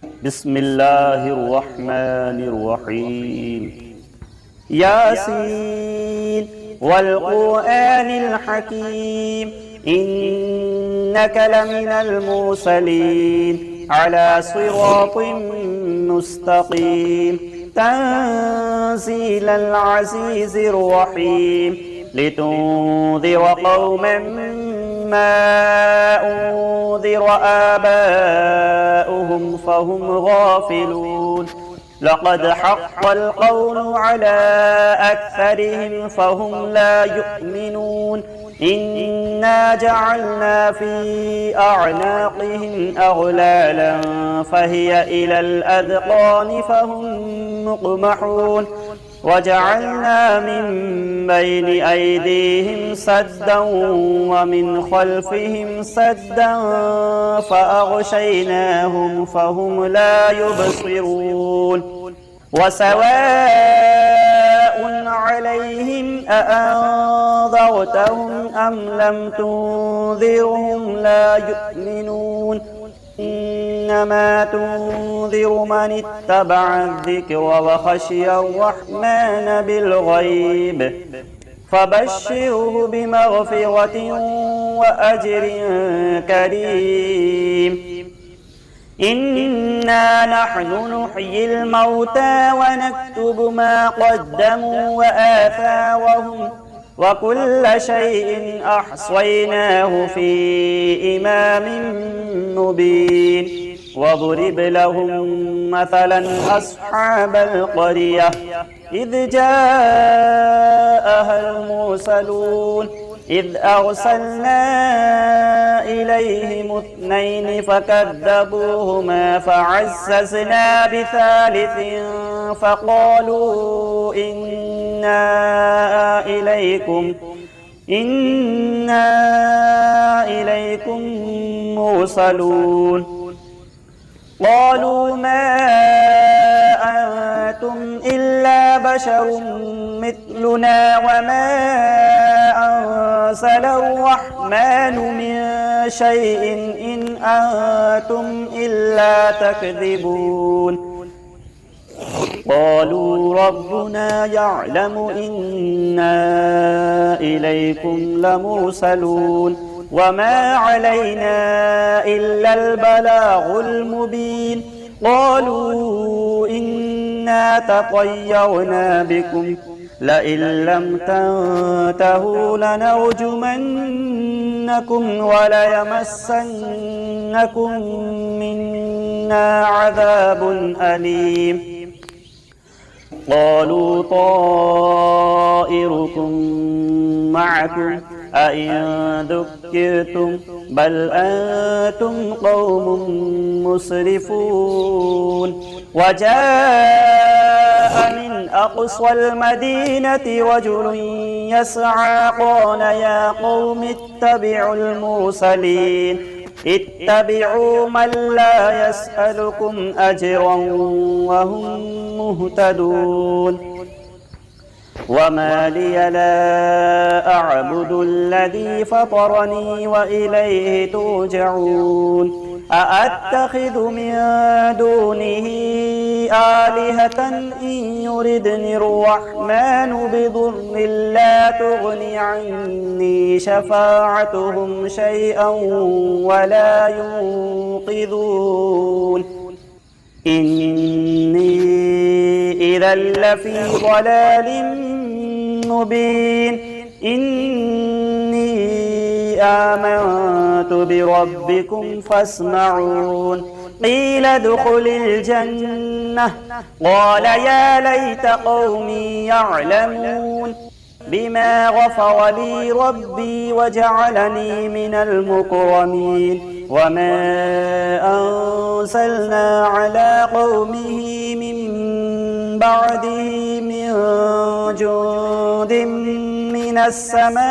بسم الله الرحمن الرحيم ياسين والقرآن الحكيم إنك لمن المرسلين على صراط مستقيم تنزيل العزيز الرحيم لتنذر قوما ما أنذر آباؤهم فهم غافلون لقد حق القول على أكثرهم فهم لا يؤمنون إنا جعلنا في أعناقهم أغلالا فهي إلى الأذقان فهم مقمحون وجعلنا من بين أيديهم سدا ومن خلفهم سدا فأغشيناهم فهم لا يبصرون وسواء عليهم أأنذرتهم أم لم تنذرهم لا يؤمنون إنما تنذر من اتبع الذكر وخشي الرحمن بالغيب فبشره بمغفرة وأجر كريم إنا نحن نحيي الموتى ونكتب ما قدموا وآثارهم وكل شيء أحصيناه في إمام مبين واضرب لهم مثلا أصحاب القرية إذ جاءها المرسلون إذ أرسلنا إليهم اثنين فكذبوهما فعززنا بثالث فقالوا إنا إليكم مرسلون قالوا ما أنتم إلا بشر مثلنا وما أنزل الرحمن من شيء إن أنتم إلا تكذبون قالوا ربنا يعلم إنا إليكم لمرسلون وما علينا إلا البلاغ المبين قالوا إنا تطيرنا بكم لئن لم تنتهوا لنرجمنكم وليمسنكم منا عذاب أليم قالوا طائركم معكم أئن ذكرتم بل أنتم قوم مسرفون وجاء من أقصى المدينة رجل يسعى قال يا قوم اتبعوا المرسلين اتبعوا من لا يسألكم أجرا وهم مهتدون وما لي لا أعبد الذي فطرني وإليه ترجعون أأتخذ من دونه آلهة إن يردني الرحمن بضر لا تغن عني شفاعتهم شيئا ولا ينقذون إني إذا لفي ضلال مبين إني آمنت بربكم فاسمعون قيل ادخل الجنة قال يا ليت قومي يعلمون بما غفر لي ربي وجعلني من المكرمين وما أنزلنا على قومه من بعده من جند من السماء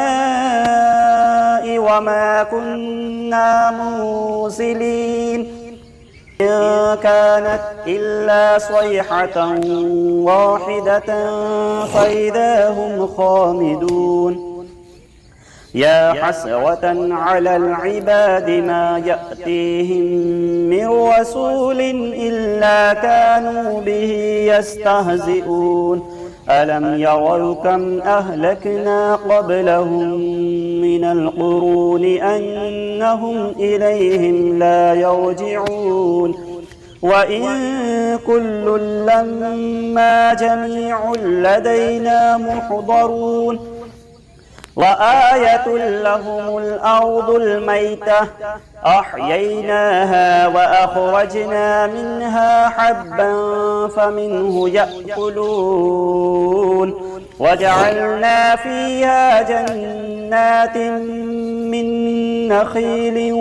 وما كنا مرسلين إن كانت إلا صيحة واحدة فإذا هم خامدون يا حسرة على العباد ما يأتيهم من رسول إلا كانوا به يستهزئون ألم يروا كم أهلكنا قبلهم من القرون أنهم إليهم لا يرجعون وإن كل لما جميع لدينا محضرون وآية لهم الأرض الميتة أحييناها وأخرجنا منها حبا فمنه يأكلون وجعلنا فيها جنات من نخيل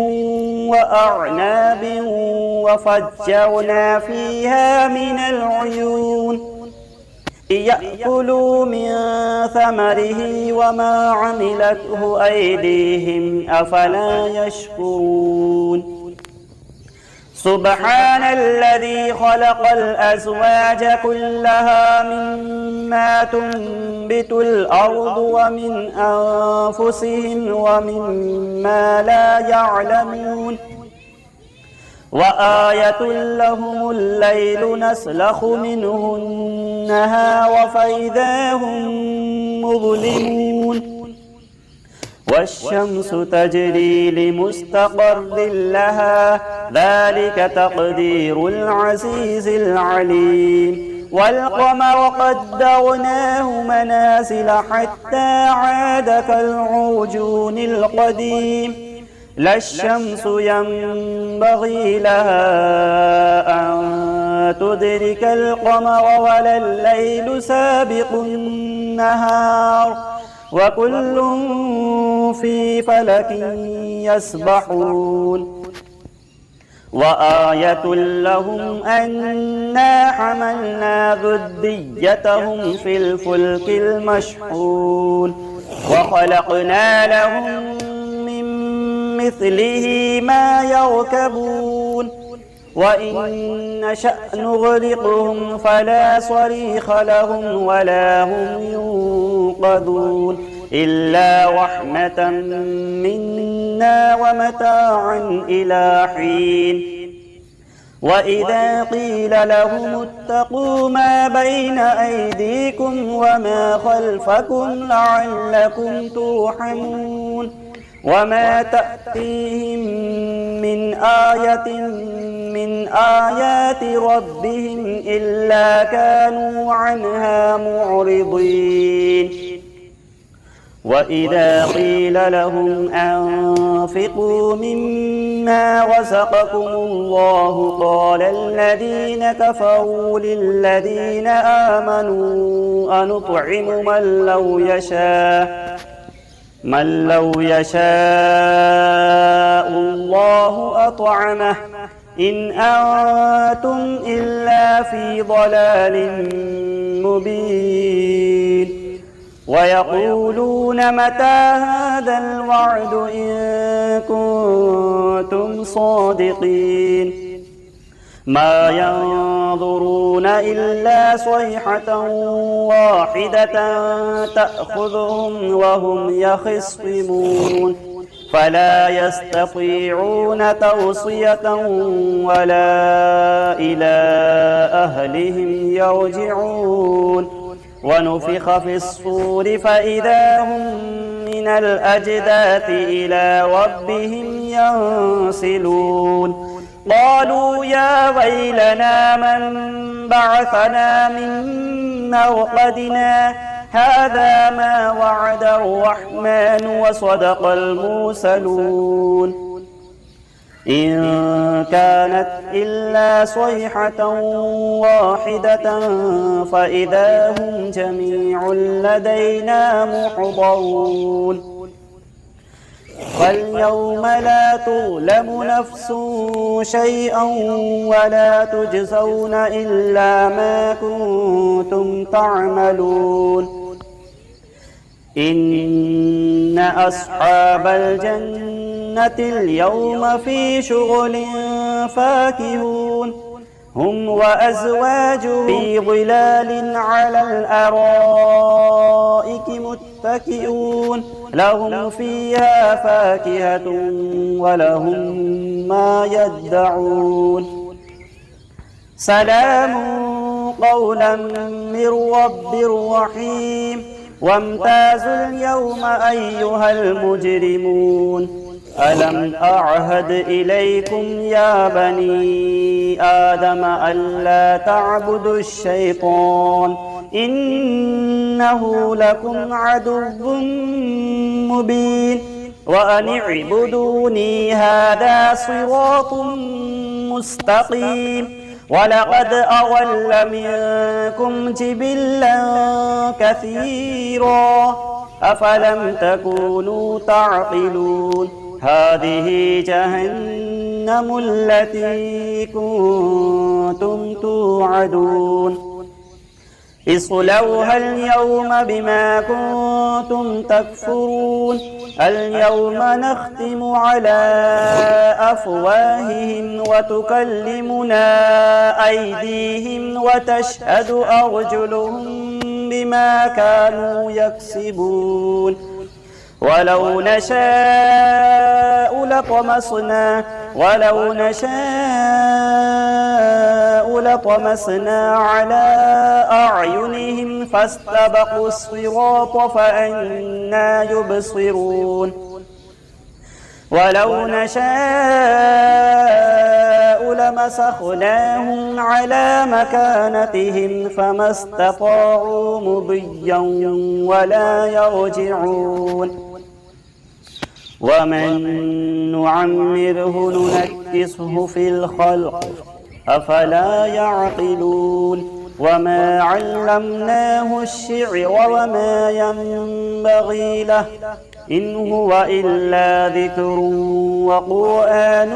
وأعناب وفجرنا فيها من العيون يأكلوا من ثمره وما عملته أيديهم أفلا يشكرون سبحان الذي خلق الأزواج كلها مما تنبت الأرض ومن أنفسهم ومما لا يعلمون وآية لهم الليل نسلخ منه النهار فإذا هم مظلمون والشمس تجري لمستقر لها ذلك تقدير العزيز العليم والقمر قدرناه منازل حتى عاد كالعرجون القديم لا الشمس ينبغي لها أن تدرك القمر ولا الليل سابق النهار وكل في فلك يسبحون وآية لهم أنا حملنا ذريتهم في الفلك المشحون وخلقنا لهم مثله ما يركبون وإن نشأ نغرقهم فلا صريخ لهم ولا هم ينقذون إلا رحمة منا ومتاعا إلى حين وإذا قيل لهم اتقوا ما بين أيديكم وما خلفكم لعلكم ترحمون وما تأتيهم من آية من آيات ربهم إلا كانوا عنها معرضين وإذا قيل لهم أنفقوا مما رزقكم الله قال الذين كفروا للذين آمنوا أنطعم من لو يشاء الله أطعمه إن أنتم إلا في ضلال مبين ويقولون متى هذا الوعد إن كنتم صادقين ما ينظرون إلا صيحة واحدة تأخذهم وهم يخصمون فلا يستطيعون توصية ولا إلى أهلهم يرجعون ونفخ في الصور فإذا هم من الأجداث إلى ربهم ينسلون قالوا يا ويلنا من بعثنا من مرقدنا هذا ما وعد الرحمن وصدق المرسلون إن كانت إلا صيحة واحدة فإذا هم جميع لدينا محضرون فاليوم لا تظلم نفس شيئا ولا تجزون إلا ما كنتم تعملون إن أصحاب الجنة اليوم في شغل فاكهون هم وأزواجهم في ظلال على الأرائك متكئون متكئون لهم فيها فاكهة ولهم ما يدعون سلام قولا من رب رحيم وامتازوا اليوم أيها المجرمون ألم أعهد إليكم يا بني آدم ألا تعبدوا الشيطان إنه لكم عدو مبين وأن اعبدوني هذا صراط مستقيم ولقد أضل منكم جبلا كثيرا أفلم تكونوا تعقلون هذه جهنم التي كنتم توعدون اصلوها اليوم بما كنتم تكفرون اليوم نختم على أفواههم وتكلمنا أيديهم وتشهد أرجلهم بما كانوا يكسبون ولو نشاء لطمسنا على أعينهم فاستبقوا الصراط فأنى يبصرون ولو نشاء لمسخناهم على مكانتهم فما استطاعوا مضيا ولا يرجعون ومن نعمره ننكسه في الخلق أفلا يعقلون وما علمناه الشعر وما ينبغي له إن هو إلا ذكر وقرآن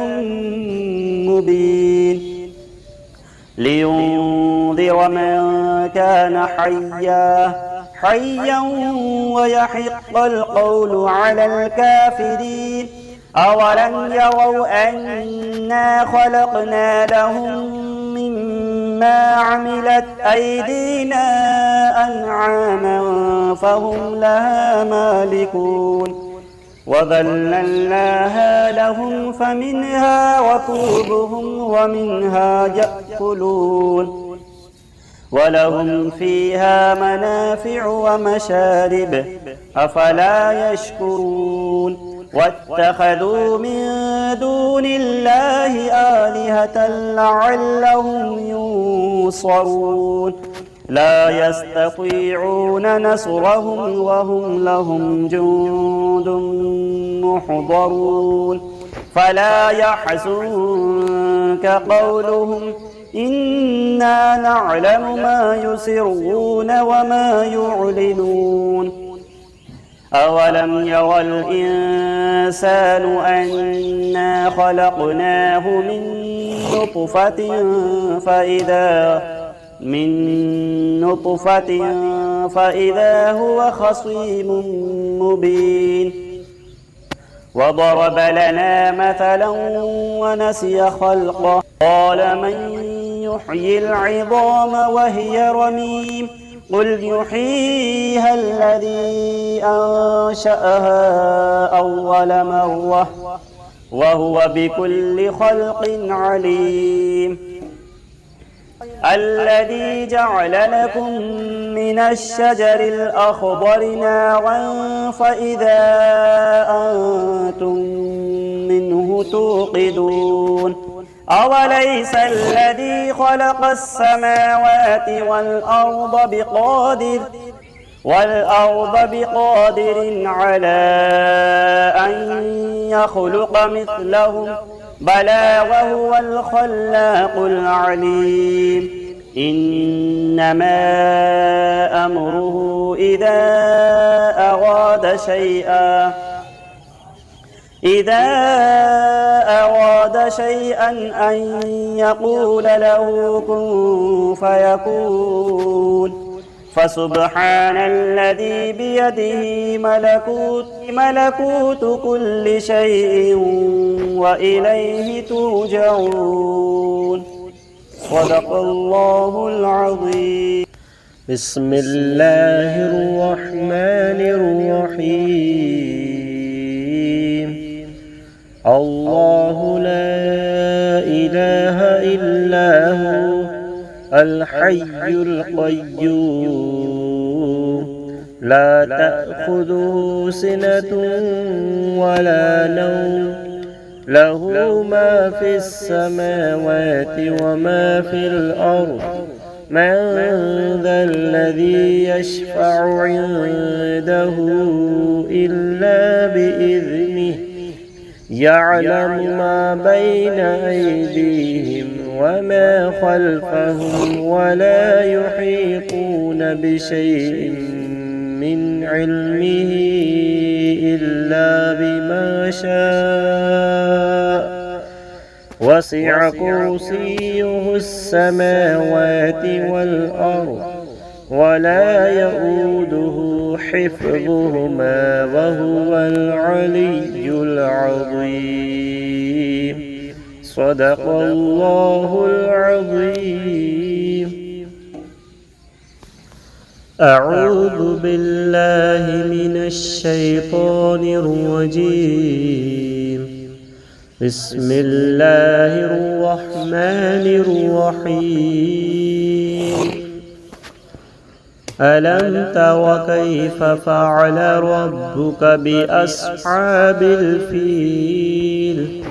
مبين لينذر من كان حيا ويحق القول على الكافرين أولم يروا أنا خلقنا لهم مما عملت أيدينا أنعاما فهم لها مالكون وذللناها لهم فمنها ركوبهم ومنها يأكلون ولهم فيها منافع ومشارب أفلا يشكرون واتخذوا من دون الله آلهة لعلهم ينصرون لا يستطيعون نصرهم وهم لهم جند محضرون فلا يحزنك قولهم إنا نعلم ما يسرون وما يعلنون أولم يرى الإنسان أنا خلقناه من نطفة فإذا هو خصيم مبين وضرب لنا مثلا ونسي خلقه قال من يحيي العظام وهي رميم قل يحييها الذي أنشأها أول مرة وهو بكل خلق عليم الذي جعل لكم من الشجر الأخضر نارا فإذا أنتم منه توقدون أوليس الذي خلق السماوات والأرض بقادر على أن يخلق مثلهم بلى وهو الخلاق العليم إنما أمره إذا أراد شيئا أن يقول له كن فيكون فسبحان الذي بيده ملكوت كل شيء وإليه ترجعون صدق الله العظيم بسم الله الرحمن الرحيم. الله لا إله إلا هو الحي القيوم لا تأخذه سنة ولا نوم له ما في السماوات وما في الأرض من ذا الذي يشفع عنده إلا بإذنه يعلم ما بين أيديهم وما خلفهم ولا يحيطون بشيء من علمه إلا بما شاء وسع كرسيه السماوات والأرض ولا يؤوده حفظهما وهو العلي العظيم. صدق الله العظيم. أعوذ بالله من الشيطان الرجيم. بسم الله الرحمن الرحيم. ألم تر كيف فعل ربك بأصحاب الفيل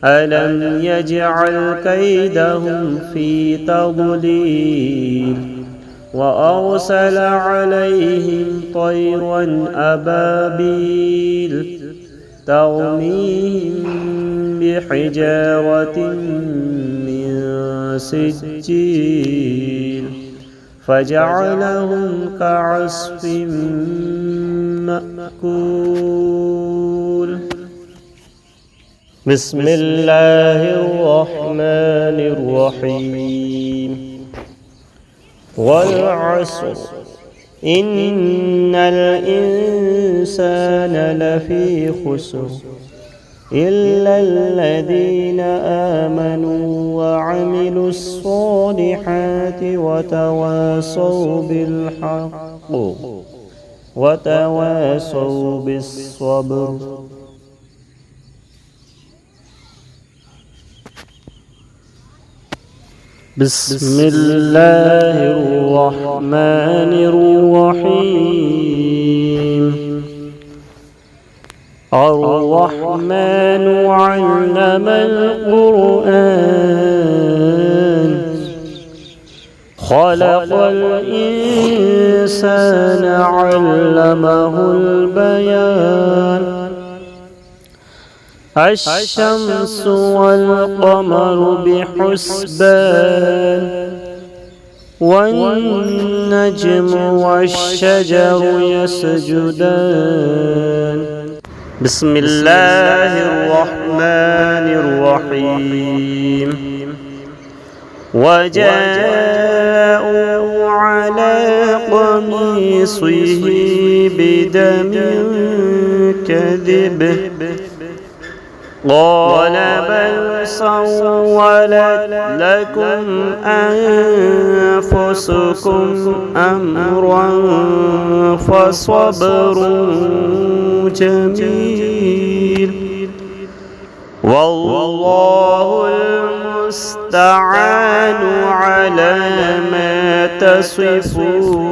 ألم يجعل كيدهم في تضليل وأرسل عليهم طيرا أبابيل ترميهم بحجارة من سجيل فجعلهم كعصف مأكول. بسم الله الرحمن الرحيم. والعصر إن الإنسان لفي خسر إلا الذين آمنوا وعملوا الصالحات وتواصوا بالحق وتواصوا بالصبر. بسم الله الرحمن الرحيم. الرحمن علم القرآن خلق الإنسان علمه البيان. الشمس والقمر بحسبان والنجم والشجر يسجدان. بسم الله الرحمن الرحيم. وجاءوا على قميصه بدم كذب قال بل سولت لكم أنفسكم أمرا فصبر جميل والله المستعان على ما تصفون.